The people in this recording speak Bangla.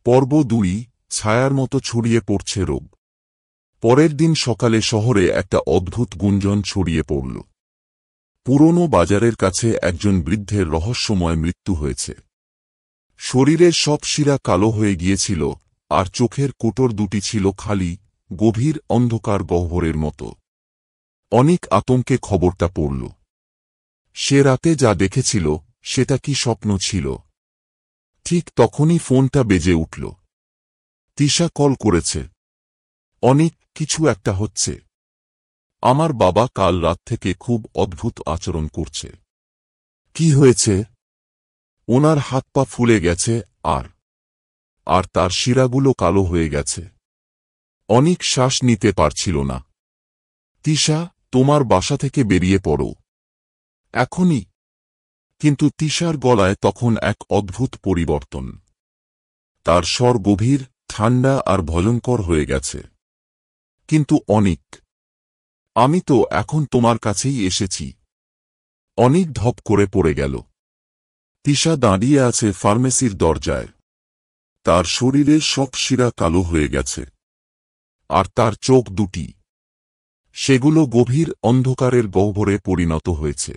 পর্ব ২ ছায়ার মতো ছড়িয়ে পড়ছে রোগ। পরের দিন সকালে শহরে একটা অদ্ভুত গুঞ্জন ছড়িয়ে পড়ল। পুরনো বাজারের কাছে একজন বৃদ্ধের রহস্যময় মৃত্যু হয়েছে। শরীরের সব শিরা কালো হয়ে গিয়েছিল, আর চোখের কোটর দুটি ছিল খালি, গভীর অন্ধকার গহ্বরের মতো। অনেক আতঙ্কে খবরটা পড়ল। সে রাতে যা দেখেছিল সেটা কি স্বপ্ন ছিল? ঠিক তখনই ফোনটা বেজে উঠল। তিশা কল করেছে। অনেক কিছু একটা হচ্ছে। আমার বাবা কাল রাত থেকে খুব অদ্ভুত আচরণ করছে। কি হয়েছে? ওনার হাত পা ফুলে গেছে, আর তার শিরাগুলো কালো হয়ে গেছে। অনেক শ্বাস নিতে পারছিল না। তিশা, তোমার বাসা থেকে বেরিয়ে পড়ো এখনই। কিন্তু তিশার গলায় তখন এক অদ্ভুত পরিবর্তন। তার স্বর গভীর, ঠান্ডা আর ভয়ঙ্কর হয়ে গেছে। কিন্তু অনিক, আমি তো এখন তোমার কাছেই এসেছি। অনিক ধপ করে পড়ে গেল। তিশা দাঁড়িয়ে আছে ফার্মেসির দরজায়। তার শরীরের সব শিরা কালো হয়ে গেছে, আর তার চোখ দুটি, সেগুলো গভীর অন্ধকারের গহ্বরে পরিণত হয়েছে।